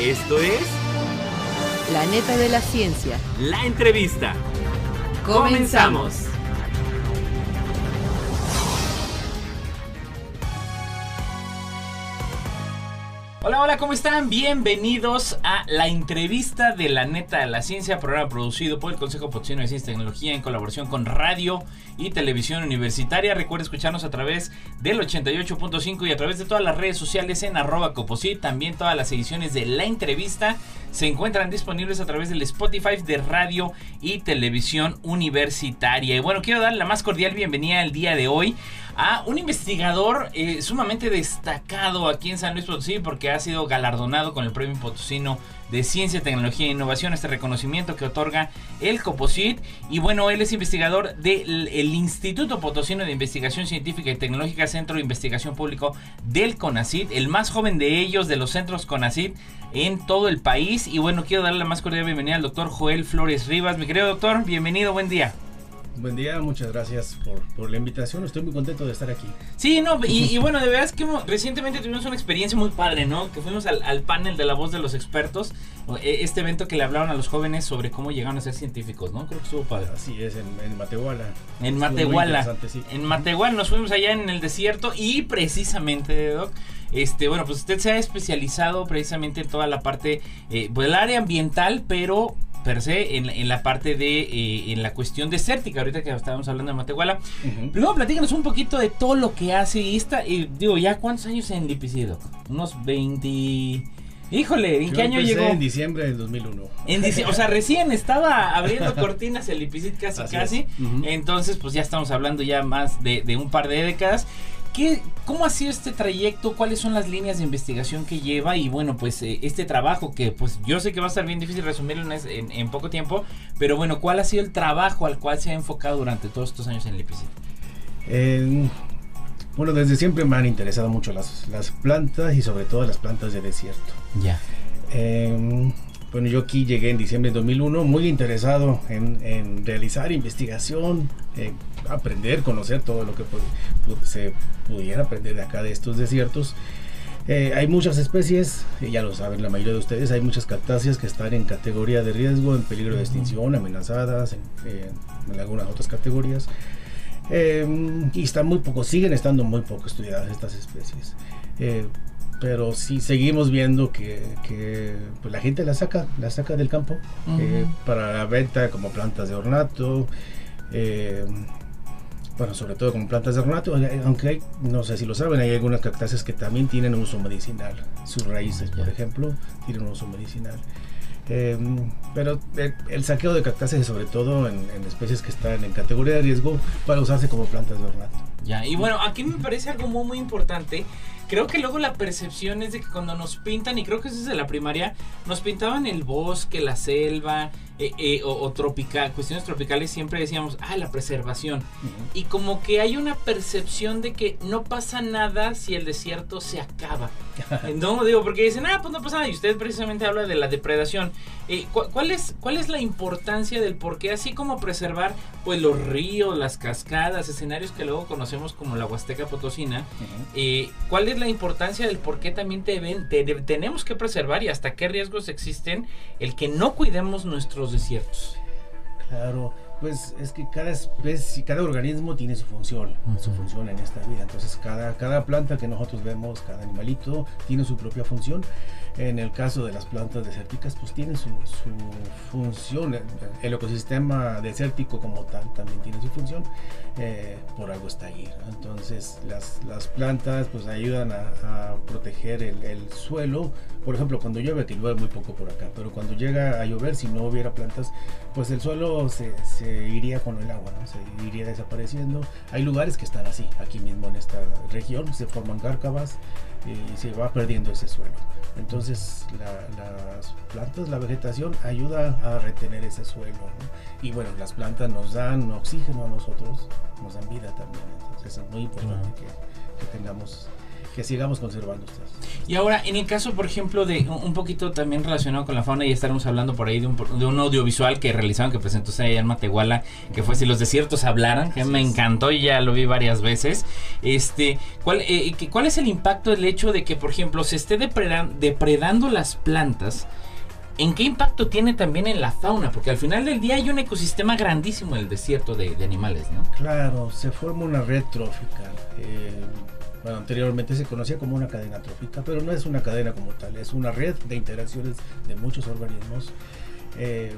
Esto es La Neta de la Ciencia. La Entrevista. ¡Comenzamos! Hola, hola, ¿cómo están? Bienvenidos a La Entrevista de La Neta de la Ciencia, programa producido por el Consejo Potosino de Ciencia y Tecnología en colaboración con Radio y Televisión Universitaria. Recuerda escucharnos a través del 88.5 y a través de todas las redes sociales en @coposit. También todas las ediciones de La Entrevista se encuentran disponibles a través del Spotify de Radio y Televisión Universitaria. Y bueno, quiero dar la más cordial bienvenida el día de hoy a un investigador sumamente destacado aquí en San Luis Potosí, porque ha sido galardonado con el Premio Potosino de Ciencia, Tecnología e Innovación, este reconocimiento que otorga el Coposit. Y bueno, él es investigador del Instituto Potosino de Investigación Científica y Tecnológica, Centro de Investigación Público del CONACYT, el más joven de ellos, de los centros CONACYT en todo el país. Y bueno, quiero darle la más cordial bienvenida al doctor Joel Flores Rivas. Mi querido doctor, bienvenido, buen día. Buen día, muchas gracias por la invitación, estoy muy contento de estar aquí. Sí, no, y bueno, de verdad es que recientemente tuvimos una experiencia muy padre, ¿no? Que fuimos al panel de La Voz de los Expertos, este evento que le hablaron a los jóvenes sobre cómo llegaron a ser científicos, ¿no? Creo que estuvo padre. Así es, en Matehuala. En Matehuala, sí. En Matehuala nos fuimos allá en el desierto y precisamente, Doc, bueno, pues usted se ha especializado precisamente en toda la parte, pues el área ambiental, pero per se en la parte de en la cuestión desértica, ahorita que estábamos hablando de Matehuala. Luego platícanos un poquito de todo lo que hace y digo, ya ¿cuántos años en Lipicido? Unos 20... Híjole, ¿en qué año llegó? En diciembre del 2001. O sea, recién estaba abriendo cortinas el Lipicid casi. Entonces, pues ya estamos hablando ya más de un par de décadas. ¿Cómo ha sido este trayecto? ¿Cuáles son las líneas de investigación que lleva? Y bueno, pues este trabajo que pues yo sé que va a estar bien difícil resumirlo en poco tiempo, pero bueno, ¿cuál ha sido el trabajo al cual se ha enfocado durante todos estos años en el Lipicid? Bueno, desde siempre me han interesado mucho las plantas y sobre todo las plantas de desierto. Ya. Bueno, yo aquí llegué en diciembre de 2001 muy interesado en realizar investigación, aprender, conocer todo lo que se pudiera aprender de acá de estos desiertos. Hay muchas especies, ya lo saben la mayoría de ustedes, hay muchas cactáceas que están en categoría de riesgo, en peligro de extinción, amenazadas, en algunas otras categorías. Y siguen estando muy poco estudiadas estas especies. Pero sí seguimos viendo que pues la gente la saca del campo para la venta como plantas de ornato, bueno, sobre todo como plantas de ornato, aunque no sé si lo saben, hay algunas cactáceas que también tienen uso medicinal. Sus raíces, por ejemplo, tienen un uso medicinal. Pero el saqueo de cactáceas, sobre todo en especies que están en categoría de riesgo, para usarse como plantas de ornato. Ya, y bueno, aquí me parece algo muy importante. Creo que luego la percepción es de que cuando nos pintan, y creo que eso es de la primaria, nos pintaban el bosque, la selva, o cuestiones tropicales, siempre decíamos, la preservación. Y como que hay una percepción de que no pasa nada si el desierto se acaba. No, digo, porque dicen, pues no pasa nada, y usted precisamente habla de la depredación. ¿Cuál es la importancia del por qué, así como preservar pues los ríos, las cascadas, escenarios que luego conocemos como la Huasteca Potosina? ¿Cuál es la importancia del por qué también tenemos que preservar y hasta qué riesgos existen el que no cuidemos nuestros desiertos? Claro, pues es que cada especie, cada organismo tiene su función en esta vida. Entonces cada planta que nosotros vemos, cada animalito tiene su propia función. En el caso de las plantas desérticas, pues tiene su función. El ecosistema desértico como tal también tiene su función. Por algo está ahí, ¿no? Entonces las plantas pues ayudan a proteger el suelo. Por ejemplo, cuando llueve, que llueve muy poco por acá, pero cuando llega a llover, si no hubiera plantas, pues el suelo se iría con el agua, ¿no? Se iría desapareciendo. Hay lugares que están así, aquí mismo en esta región, se forman cárcavas y se va perdiendo ese suelo. Entonces las plantas, la vegetación ayuda a retener ese suelo, ¿no? Y bueno, las plantas nos dan oxígeno a nosotros, nos dan vida también. Entonces es muy importante que tengamos que sigamos conservando estas. Y ahora, en el caso, por ejemplo, de un poquito también relacionado con la fauna, y estaremos hablando por ahí de un audiovisual que realizaron, que presentó allá en Matehuala, que fue Si los desiertos hablaran, que me encantó y ya lo vi varias veces. ¿Cuál es el impacto del hecho de que, por ejemplo, se esté depredando las plantas? ¿En qué impacto tiene también en la fauna? Porque al final del día hay un ecosistema grandísimo en el desierto de animales, ¿no? Claro, se forma una red trófica. Bueno, anteriormente se conocía como una cadena trófica, pero no es una cadena como tal, es una red de interacciones de muchos organismos.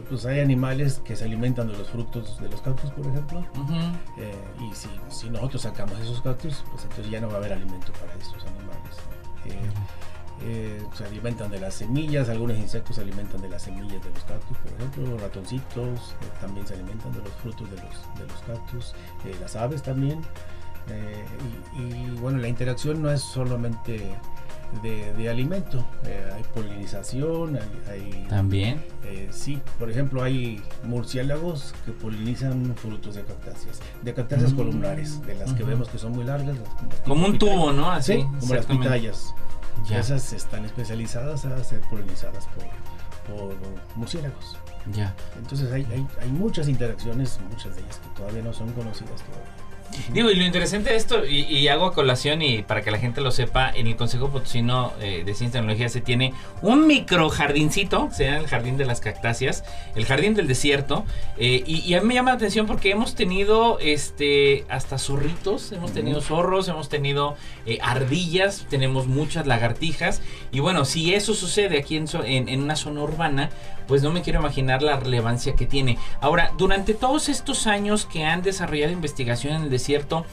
Pues hay animales que se alimentan de los frutos de los cactus, por ejemplo. Y si nosotros sacamos esos cactus, pues entonces ya no va a haber alimento para estos animales. Se alimentan de las semillas, algunos insectos se alimentan de las semillas de los cactus, por ejemplo, los ratoncitos también se alimentan de los frutos de los cactus, las aves también. Y bueno, la interacción no es solamente de alimento, hay polinización, hay también. Sí, por ejemplo, hay murciélagos que polinizan frutos de cactáceas columnares, de las que vemos que son muy largas, como un tubo, ¿no? Así, sí, como las pitayas. Ya. Esas están especializadas a ser polinizadas por murciélagos. Ya. Entonces hay muchas interacciones, muchas de ellas que todavía no son conocidas todavía. Digo, y lo interesante de esto, y hago a colación y para que la gente lo sepa, en el Consejo Potosino de Ciencia y Tecnología se tiene un micro jardincito, se llama el Jardín de las Cactáceas, el Jardín del Desierto, y a mí me llama la atención porque hemos tenido hasta zorritos, hemos tenido zorros, hemos tenido ardillas, tenemos muchas lagartijas, y bueno, si eso sucede aquí en una zona urbana, pues no me quiero imaginar la relevancia que tiene. Ahora, durante todos estos años que han desarrollado investigación en el desierto,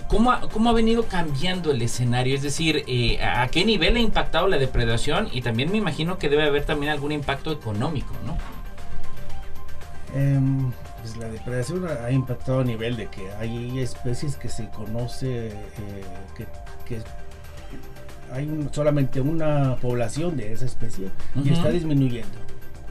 ¿cómo ha venido cambiando el escenario? Es decir, ¿a qué nivel ha impactado la depredación? Y también me imagino que debe haber también algún impacto económico, ¿no? Pues la depredación ha impactado a nivel de que hay especies que se conoce que hay solamente una población de esa especie y está disminuyendo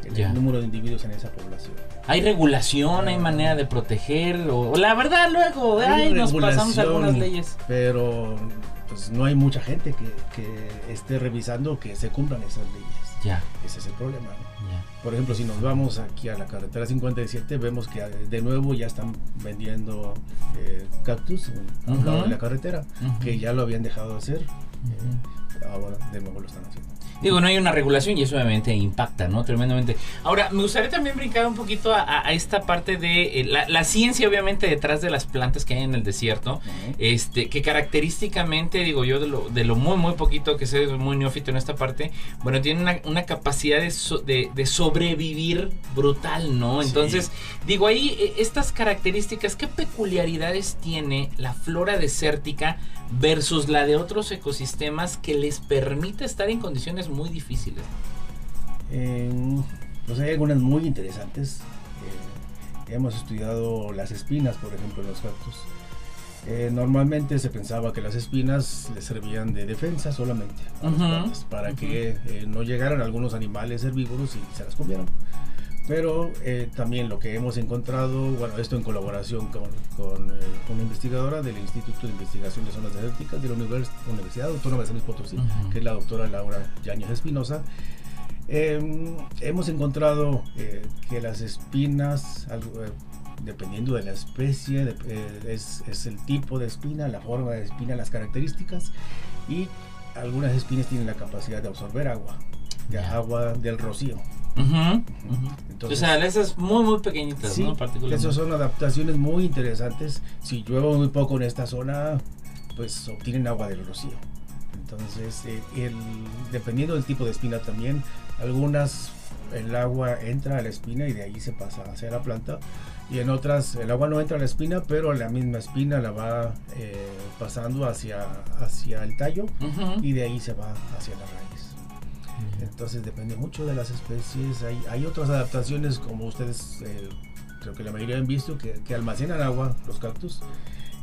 el número de individuos en esa población. ¿Hay regulación? ¿Hay manera de proteger? O la verdad luego nos pasamos algunas leyes. Pero pues no hay mucha gente que esté revisando que se cumplan esas leyes. Ya. Ese es el problema, ¿no? Ya. Por ejemplo, si nos vamos aquí a la carretera 57, vemos que de nuevo ya están vendiendo cactus a un lado de la carretera, que ya lo habían dejado de hacer. Ahora de nuevo lo están haciendo. Digo, no hay una regulación y eso obviamente impacta, ¿no? Tremendamente. Ahora, me gustaría también brincar un poquito a esta parte de la ciencia, obviamente, detrás de las plantas que hay en el desierto. Que característicamente, digo yo, de lo muy, muy poquito que sé, muy neófito en esta parte, bueno, tiene una capacidad de sobrevivir brutal, ¿no? Entonces, digo, ahí estas características, ¿qué peculiaridades tiene la flora desértica versus la de otros ecosistemas que les permite estar en condiciones muy difíciles? Pues hay algunas muy interesantes. Hemos estudiado las espinas, por ejemplo, en los cactus. Normalmente se pensaba que las espinas les servían de defensa solamente a las plantas, para que no llegaran algunos animales herbívoros y se las comieran. Pero también lo que hemos encontrado, bueno, esto en colaboración con una investigadora del Instituto de Investigación de Zonas Desérticas de la Universidad Autónoma de San Luis Potosí, que es la doctora Laura Yáñez Espinosa, hemos encontrado que las espinas, dependiendo de la especie, es el tipo de espina, la forma de espina, las características, y algunas espinas tienen la capacidad de absorber agua del rocío. Entonces, o sea, esas muy muy pequeñitas, sí, ¿no? Esas son adaptaciones muy interesantes. Si llueve muy poco en esta zona, pues obtienen agua del rocío. Entonces, dependiendo del tipo de espina también, algunas el agua entra a la espina y de ahí se pasa hacia la planta, y en otras el agua no entra a la espina, pero la misma espina la va pasando hacia el tallo, y de ahí se va hacia la raíz. Entonces depende mucho de las especies. Hay otras adaptaciones, como ustedes creo que la mayoría han visto, que almacenan agua los cactus.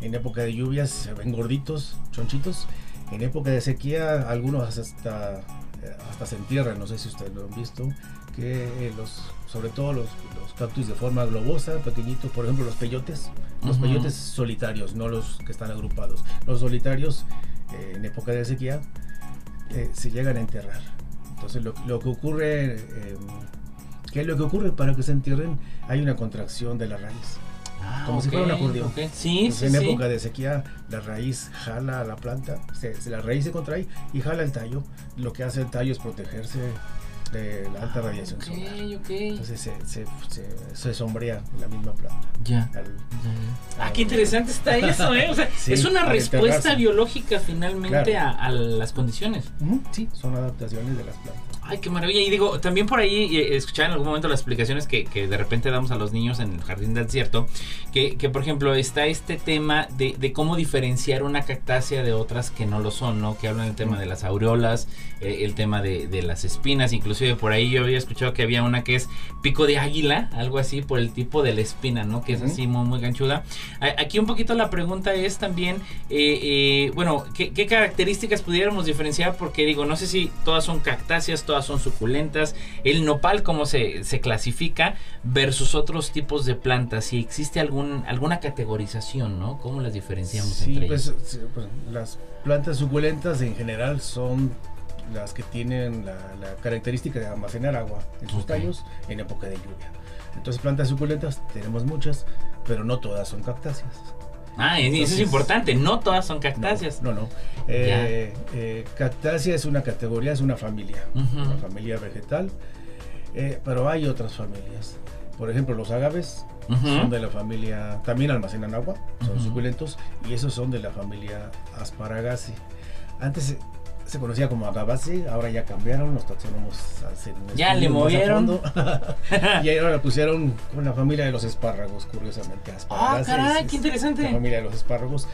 En época de lluvias se ven gorditos, chonchitos. En época de sequía algunos hasta se entierran. No sé si ustedes lo han visto, que sobre todo los cactus de forma globosa, pequeñitos, por ejemplo los peyotes. Los peyotes solitarios, no los que están agrupados. Los solitarios en época de sequía, se llegan a enterrar. Entonces lo que ocurre, ¿qué es lo que ocurre para que se entierren? Hay una contracción de la raíz. Como si fuera un acordeón. Sí, en época de sequía, la raíz jala a la planta, la raíz se contrae y jala el tallo. Lo que hace el tallo es protegerse de la alta radiación solar. Entonces se sombrea la misma planta. Qué interesante está eso, O sea, sí, es una respuesta biológica finalmente a las condiciones. Sí, son adaptaciones de las plantas. Ay, qué maravilla. Y digo, también por ahí escuchaba en algún momento las explicaciones que de repente damos a los niños en el jardín del desierto, que por ejemplo está este tema de cómo diferenciar una cactácea de otras que no lo son, ¿no? Que hablan del tema de las aureolas, el tema de las espinas, inclusive por ahí yo había escuchado que había una que es pico de águila, algo así, por el tipo de la espina, ¿no? Que es así muy, muy ganchuda. Aquí un poquito la pregunta es también, bueno, ¿qué características pudiéramos diferenciar? Porque digo, no sé si todas son cactáceas, todas son suculentas, el nopal cómo se clasifica versus otros tipos de plantas, si existe alguna categorización, ¿no? ¿Cómo las diferenciamos entre ellas? Sí, pues las plantas suculentas en general son las que tienen la característica de almacenar agua en sus tallos en época de lluvia. Entonces plantas suculentas tenemos muchas, pero no todas son cactáceas. Entonces, eso es importante, no todas son cactáceas. No. Cactácea es una categoría, es una familia, una familia vegetal, pero hay otras familias. Por ejemplo, los agaves son de la familia, también almacenan agua, son suculentos, y esos son de la familia Asparagaceae. Antes se conocía como Agabaceae, ahora ya cambiaron, los taxónomos ya le movieron y ahora la pusieron con la familia de los espárragos, curiosamente. Caray, qué interesante. La familia de los espárragos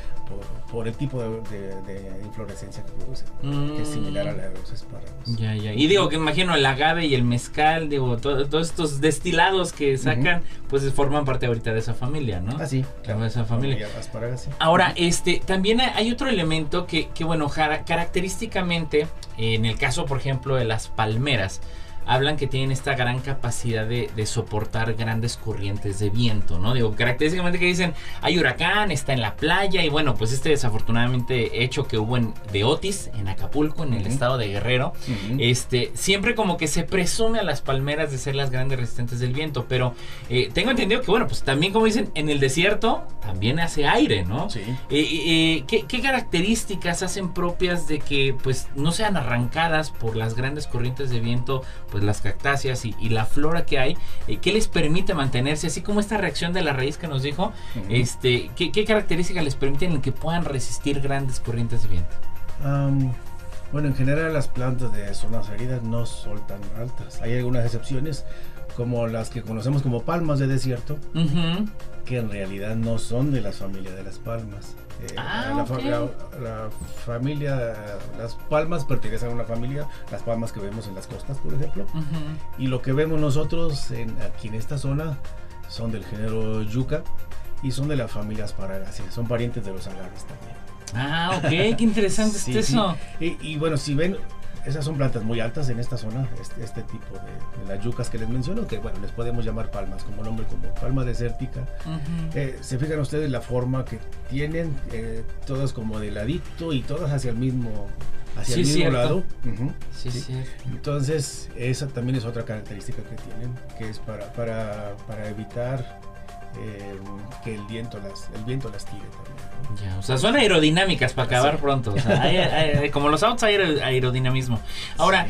por el tipo de inflorescencia que produce, que es similar a la de los espárragos. Y digo que imagino el agave y el mezcal, digo, todos estos destilados que sacan, pues forman parte ahorita de esa familia, ¿no? Sí, claro. De esa familia. Asparagaceae. Ahora, también hay otro elemento que bueno, característicamente, en el caso, por ejemplo, de las palmeras, hablan que tienen esta gran capacidad de soportar grandes corrientes de viento, ¿no? Digo, característicamente que dicen, hay huracán, está en la playa, y bueno, pues desafortunadamente hecho que hubo de Otis, en Acapulco, en el estado de Guerrero, siempre como que se presume a las palmeras de ser las grandes resistentes del viento, pero tengo entendido que, bueno, pues también como dicen, en el desierto también hace aire, ¿no? Sí. ¿Qué características hacen propias de que, pues, no sean arrancadas por las grandes corrientes de viento, pues las cactáceas y la flora que hay, ¿qué les permite mantenerse? Así como esta reacción de la raíz que nos dijo, ¿qué características les permiten que puedan resistir grandes corrientes de viento? Bueno, en general las plantas de zonas áridas no son tan altas. Hay algunas excepciones, como las que conocemos como palmas de desierto, que en realidad no son de la familia de las palmas. La familia, las palmas pertenecen a una familia, las palmas que vemos en las costas, por ejemplo, y lo que vemos nosotros aquí en esta zona son del género yucca y son de la familia Asparagaceae, son parientes de los agaves también. Qué interesante es eso. Y bueno, si ven, esas son plantas muy altas en esta zona, este tipo de las yucas que les menciono, que bueno, les podemos llamar palmas, como nombre, como palma desértica. Se fijan ustedes la forma que tienen, todas como de ladito y todas hacia el mismo lado. Entonces, esa también es otra característica que tienen, que es para evitar que el viento las tire también, ¿no? O sea, son aerodinámicas para acabar pronto. O sea, hay, como los autos, hay aerodinamismo. Ahora,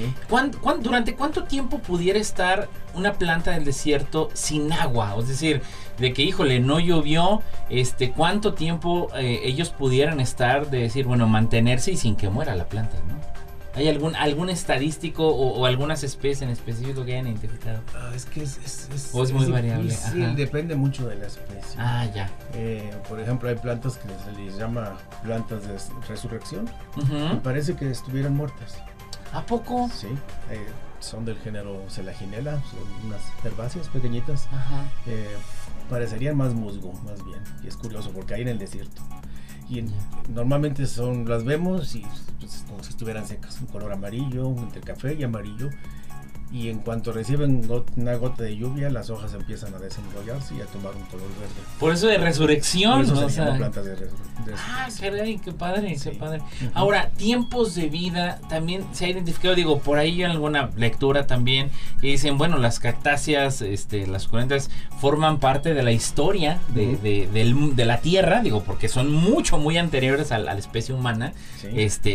¿durante cuánto tiempo pudiera estar una planta del desierto sin agua? Es decir, de que, híjole, no llovió, ¿cuánto tiempo ellos pudieran estar, de decir, bueno, mantenerse y sin que muera la planta, ¿no? ¿Hay algún estadístico o algunas especies en específico que hayan identificado? Es que es muy variable. Sí, depende mucho de la especie. Por ejemplo, hay plantas que se les llama plantas de resurrección. Y parece que estuvieran muertas. ¿A poco? Sí, son del género Selaginella, son unas herbáceas pequeñitas. Parecerían más musgo, más bien. Y es curioso porque hay en el desierto. Y normalmente las vemos y pues, como si estuvieran secas, un color amarillo, entre café y amarillo, y en cuanto reciben una gota de lluvia, las hojas empiezan a desenrollarse y a tomar un color verde. Por eso de resurrección, Por eso ¿no? se llaman plantas de resurrección. Caray, qué padre, Sí. qué padre. Ahora, tiempos de vida, también se ha identificado, digo, por ahí en alguna lectura también, que dicen, bueno, las cactáceas, las suculentas, forman parte de la historia de la Tierra, digo, porque son muy anteriores a la especie humana, Sí.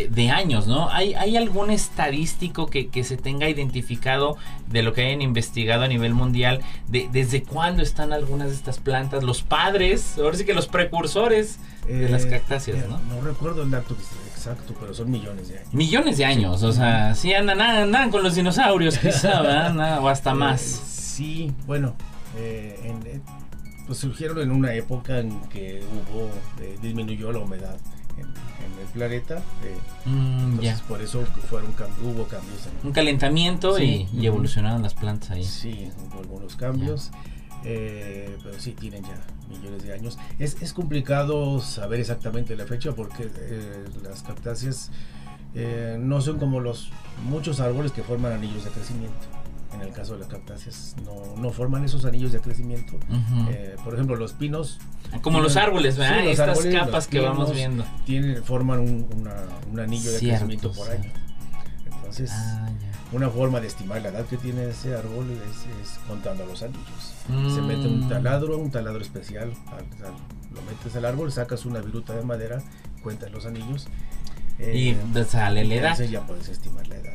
de años, ¿no? ¿Hay algún estadístico que se tenga identificado de lo que hayan investigado a nivel mundial, desde cuándo están algunas de estas plantas, los padres, ahora sí que los precursores de las cactáceas, ¿no? No recuerdo el dato exacto, pero son millones de años. Millones de años, o sea, sí andan con los dinosaurios, quizá, ¿verdad? O hasta más. Sí, bueno, pues surgieron en una época en que disminuyó la humedad en el planeta, entonces Ya. por eso hubo cambios. Un calentamiento Sí. y evolucionaron las plantas ahí. Sí, hubo algunos cambios, pero sí tienen ya millones de años. Es complicado saber exactamente la fecha porque las cactáceas no son como muchos árboles que forman anillos de crecimiento. En el caso de las cactáceas no forman esos anillos de crecimiento. Ujú. Por ejemplo, los pinos. Como los árboles, ¿verdad? Sí, los Estas árboles, capas los que vamos pinos viendo. Forman un anillo de Cierto, crecimiento por año. Entonces, Ya. una forma de estimar la edad que tiene ese árbol es contando los anillos. Se mete un taladro especial, lo metes al árbol, sacas una viruta de madera, cuentas los anillos. Y sale la edad. Entonces ya puedes estimar la edad.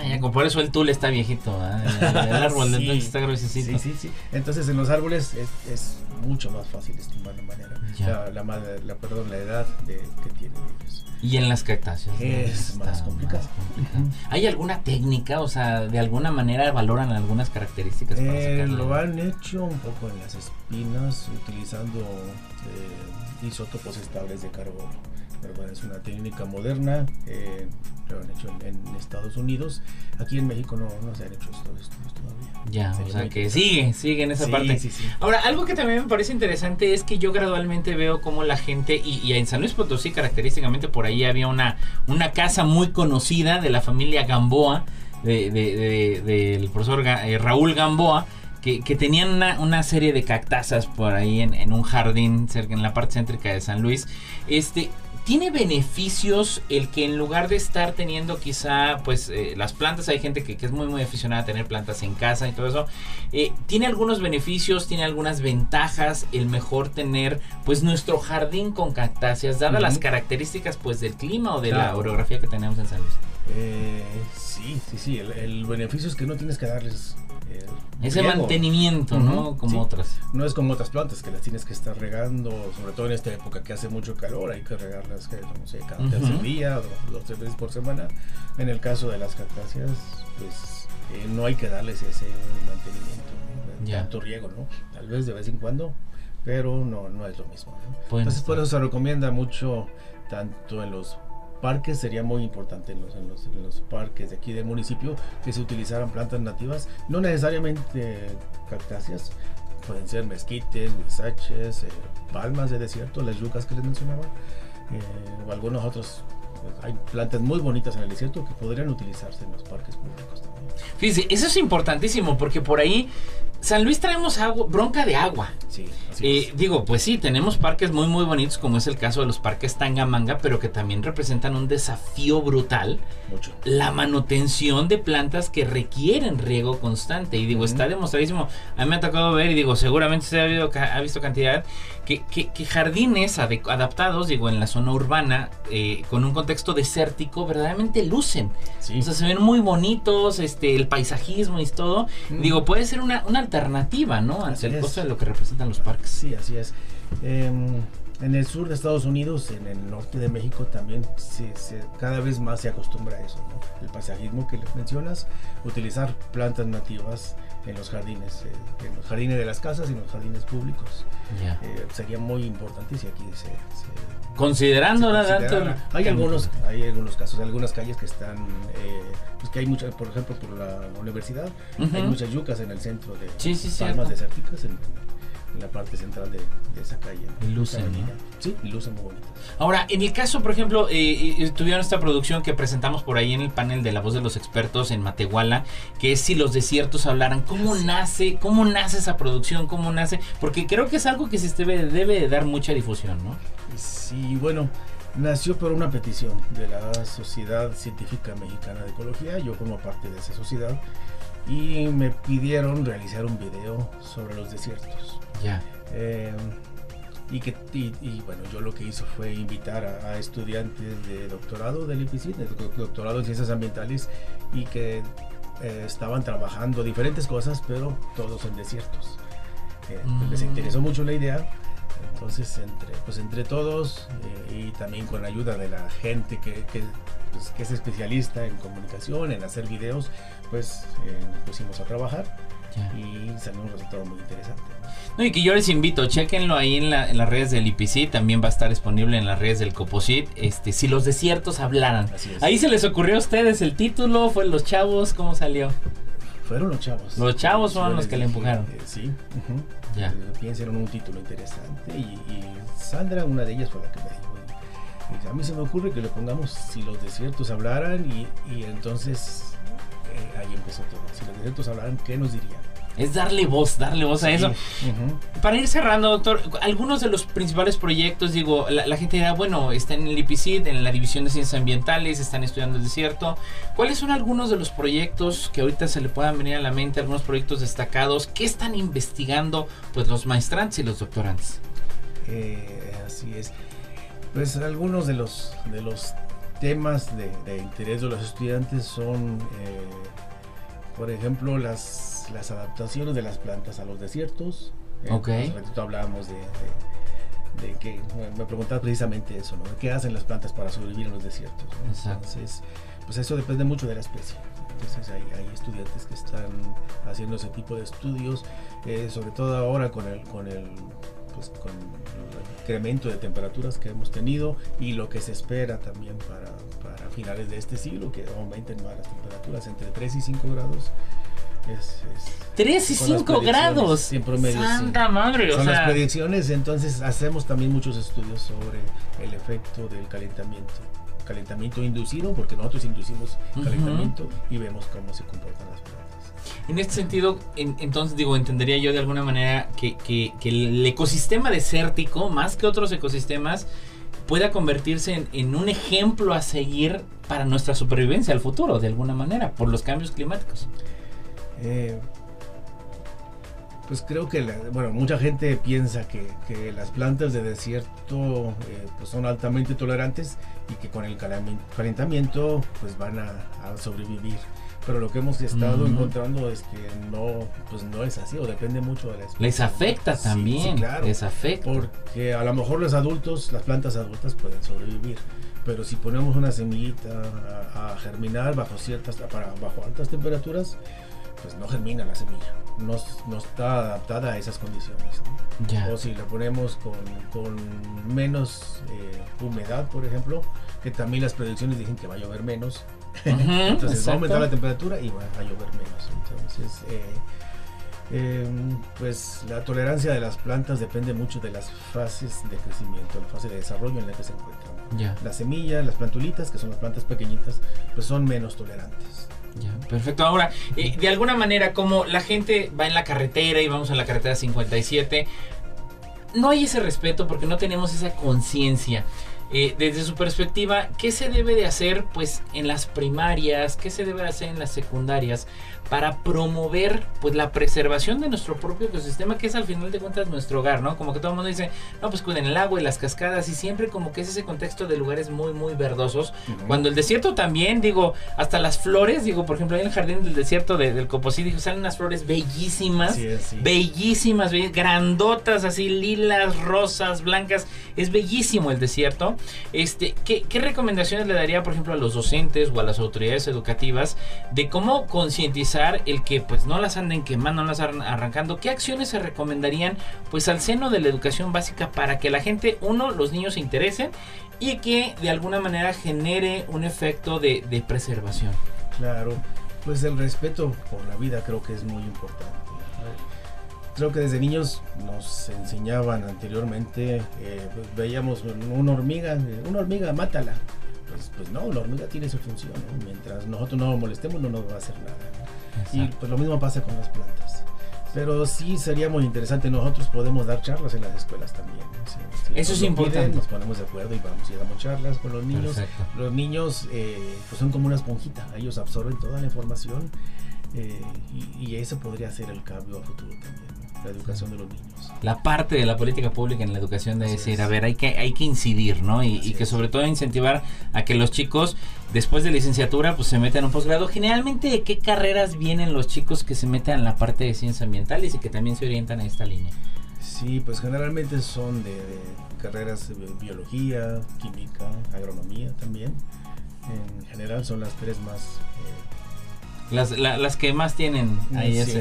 Ya, por eso el tul está viejito, ¿verdad? El árbol del Sí. tul está gruesecito. Sí. Entonces en los árboles es mucho más fácil estimar la madera, Ya. la edad que tienen ellos. Y en las cactáceas, ¿no? Es Está más complicado. ¿Hay alguna técnica, o sea, de alguna manera valoran algunas características para sacarle? Lo han hecho un poco en las espinas utilizando isótopos estables de carbono. Pero bueno, es una técnica moderna, lo han hecho en Estados Unidos. Aquí en México no se han hecho estos estudios todavía. Ya, Sería o sea muy que interesante. sigue en esa Sí, parte. sí. Ahora, algo que también me parece interesante es que yo gradualmente veo cómo la gente, y en San Luis Potosí característicamente por ahí había una casa muy conocida de la familia Gamboa, del profesor Raúl Gamboa, que tenían una serie de cactazas por ahí en un jardín cerca, en la parte céntrica de San Luis. ¿Tiene beneficios el que en lugar de estar teniendo quizá pues las plantas, hay gente que es muy aficionada a tener plantas en casa y todo eso, tiene algunos beneficios, tiene algunas ventajas el mejor tener pues nuestro jardín con cactáceas, dadas las características pues del clima o de la orografía que tenemos en San Luis? Sí, el beneficio es que no tienes que darles ese riego. mantenimiento, ¿no? Como otras. No es como otras plantas que las tienes que estar regando, sobre todo en esta época que hace mucho calor, hay que regarlas cada tercer día o 2 o 3 veces por semana. En el caso de las cactáceas, pues no hay que darles ese mantenimiento, tanto riego, ¿no? Tal vez de vez en cuando, pero no es lo mismo, ¿no? Entonces por eso se recomienda mucho, tanto en los parques, sería muy importante en los parques de aquí del municipio que se utilizaran plantas nativas, no necesariamente cactáceas, pueden ser mezquites, huizaches, palmas de desierto, las yucas que les mencionaba, o algunos otros. Hay plantas muy bonitas en el desierto que podrían utilizarse en los parques públicos también. Fíjese, eso es importantísimo porque por ahí San Luis traemos bronca de agua. Sí, así es. Digo, pues sí, tenemos parques muy bonitos, como es el caso de los parques Tangamanga, pero que también representan un desafío brutal. Mucho. La manutención de plantas que requieren riego constante. Y digo, está demostradísimo. A mí me ha tocado ver, y digo, seguramente usted ha visto cantidad, que jardines adaptados, digo, en la zona urbana, con un contexto desértico, verdaderamente lucen. Sí. O sea, se ven muy bonitos, el paisajismo y todo. Digo, puede ser una alternativa, ¿no? Ante el costo de lo que representan los parques. Sí, así es. En el sur de Estados Unidos, en el norte de México también cada vez más se acostumbra a eso, ¿no? El paisajismo que les mencionas, utilizar plantas nativas en los jardines de las casas y en los jardines públicos. Yeah. Sería muy importante si aquí considerando hay algunos casos, algunas calles que están pues que hay muchas, por ejemplo, por la universidad, hay muchas yucas en el centro de palmas desérticas, la parte central de esa calle. Y lucen, ¿no? Sí, y lucen muy bonito. Ahora, en el caso, por ejemplo, tuvieron esta producción que presentamos por ahí en el panel de La Voz de los Expertos en Matehuala, que es Si los desiertos hablaran. ¿Cómo nace esa producción? ¿Cómo nace? Porque creo que es algo que se debe de dar mucha difusión, ¿no? Sí, bueno, nació por una petición de la Sociedad Científica Mexicana de Ecología. Yo formo parte de esa sociedad y me pidieron realizar un video sobre los desiertos. Ya. Y bueno, yo lo que hice fue invitar a estudiantes de doctorado del IPC, de doctorado en ciencias ambientales, y que estaban trabajando diferentes cosas, pero todos en desiertos. Les interesó mucho la idea. Entonces, entre todos y también con la ayuda de la gente que es especialista en comunicación, en hacer videos, pues pusimos a trabajar. Ya. Y salió un resultado muy interesante. No, y que yo les invito, chéquenlo ahí en las redes del IPC, también va a estar disponible en las redes del Coposit, Si los desiertos hablaran. Así es. Ahí se les ocurrió a ustedes el título, fue Los Chavos, ¿cómo salió? Fueron los chavos. Los chavos fueron los que le empujaron. Sí. Ya. Piensen en un título interesante y Sandra, una de ellas, fue la que me dijo. Y a mí se me ocurre que le pongamos Si los desiertos hablaran y entonces ahí empezó todo. Si los desiertos hablaran, ¿qué nos dirían? Es darle voz a eso. Para ir cerrando, doctor, algunos de los principales proyectos, digo, la gente dirá, bueno, está en el IPCID, en la División de Ciencias Ambientales, están estudiando el desierto. ¿Cuáles son algunos de los proyectos que ahorita se le puedan venir a la mente, algunos proyectos destacados? ¿Qué están investigando pues los maestrantes y los doctorantes? Así es. Pues algunos de los temas de interés de los estudiantes son, por ejemplo, las adaptaciones de las plantas a los desiertos. Okay. Hace ratito hablábamos de que me preguntabas precisamente eso, ¿no? ¿Qué hacen las plantas para sobrevivir en los desiertos, ¿no? Exacto. Entonces, pues eso depende mucho de la especie. Entonces hay estudiantes que están haciendo ese tipo de estudios, sobre todo ahora con el incremento de temperaturas que hemos tenido y lo que se espera también para finales de este siglo, que aumenten más las temperaturas entre 3 y 5 grados. 3 y 5 grados en promedio. Santa madre, son las predicciones. Entonces hacemos también muchos estudios sobre el efecto del calentamiento inducido, porque nosotros inducimos calentamiento y vemos cómo se comportan las plantas. En este sentido, entonces entendería yo de alguna manera que el ecosistema desértico, más que otros ecosistemas, pueda convertirse en un ejemplo a seguir para nuestra supervivencia al futuro, de alguna manera, por los cambios climáticos. Pues creo que mucha gente piensa que las plantas de desierto pues son altamente tolerantes y que con el calentamiento pues van a sobrevivir. Pero lo que hemos estado encontrando es que no es así, o depende mucho de la especie. Les afecta también, sí, claro, les afecta. Porque a lo mejor las plantas adultas pueden sobrevivir, pero si ponemos una semillita a germinar bajo altas temperaturas, pues no germina la semilla, no está adaptada a esas condiciones, ¿no? Ya. O si la ponemos con menos humedad, por ejemplo, que también las predicciones dicen que va a llover menos, entonces exacto. va a aumentar la temperatura y va a llover menos. Entonces pues la tolerancia de las plantas depende mucho de las fases de crecimiento, la fase de desarrollo en la que se encuentran. Ya. Las semillas, las plantulitas, que son las plantas pequeñitas, pues son menos tolerantes. Ya, perfecto. Ahora, de alguna manera, como la gente va en la carretera y vamos en la carretera 57, no hay ese respeto porque no tenemos esa conciencia. Desde su perspectiva, ¿qué se debe de hacer pues en las primarias? ¿Qué se debe de hacer en las secundarias para promover pues la preservación de nuestro propio ecosistema, que es al final de cuentas nuestro hogar, ¿no? Como que todo el mundo dice, no, pues cuiden el agua y las cascadas, y siempre como que es ese contexto de lugares muy, muy verdosos. Cuando el desierto también, hasta las flores, por ejemplo, ahí en el jardín del desierto del Coposit, salen unas flores bellísimas, sí. bellísimas, grandotas, así, lilas, rosas, blancas. Es bellísimo el desierto. ¿Qué recomendaciones le daría, por ejemplo, a los docentes o a las autoridades educativas de cómo concientizar el que pues no las anden quemando, no las anden arrancando? ¿Qué acciones se recomendarían pues al seno de la educación básica para que la gente, los niños se interesen y que de alguna manera genere un efecto de preservación? Claro, pues el respeto por la vida creo que es muy importante. creo que desde niños nos enseñaban anteriormente, veíamos una hormiga, mátala. Pues no, la hormiga tiene su función, ¿no? Mientras nosotros no molestemos no nos va a hacer nada, ¿no? Y pues lo mismo pasa con las plantas. Pero sí sería muy interesante, nosotros podemos dar charlas en las escuelas también, ¿no? Si eso es importante. Piden, nos ponemos de acuerdo y vamos y damos charlas con los niños. Perfecto. Los niños pues son como una esponjita, ellos absorben toda la información y ese podría ser el cambio a futuro también, ¿no? La educación de los niños. La parte de la política pública en la educación de decir, a ver, hay que incidir, ¿no? Y que sobre todo incentivar a que los chicos, después de licenciatura, pues se metan a un posgrado. Generalmente, ¿de qué carreras vienen los chicos que se meten en la parte de ciencias ambientales y que también se orientan a esta línea? Sí, pues generalmente son de carreras de biología, química, agronomía también. En general son las tres más... Las que más tienen ahí sí.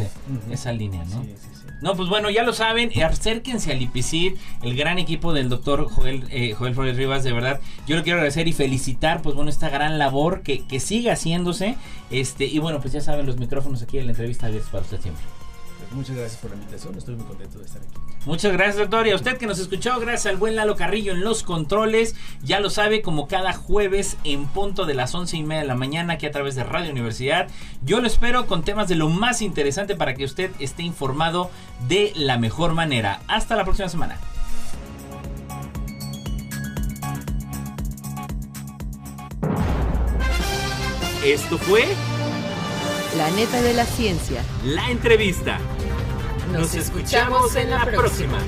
esa línea, ¿no? Sí. No, pues bueno, ya lo saben, acérquense al IPICIT, el gran equipo del doctor Joel Flores Rivas, de verdad, yo lo quiero agradecer y felicitar, pues bueno, esta gran labor que siga haciéndose, y bueno, pues ya saben, los micrófonos aquí en la entrevista abiertos para usted siempre. Pues muchas gracias por la invitación, estoy muy contento de estar aquí. Muchas gracias, doctor, y a usted que nos escuchó, gracias al buen Lalo Carrillo en los controles, ya lo sabe, como cada jueves en punto de las 11:30 de la mañana, aquí a través de Radio Universidad, yo lo espero con temas de lo más interesante para que usted esté informado de la mejor manera. Hasta la próxima semana. Esto fue La neta de la ciencia. La entrevista. Nos escuchamos en la próxima.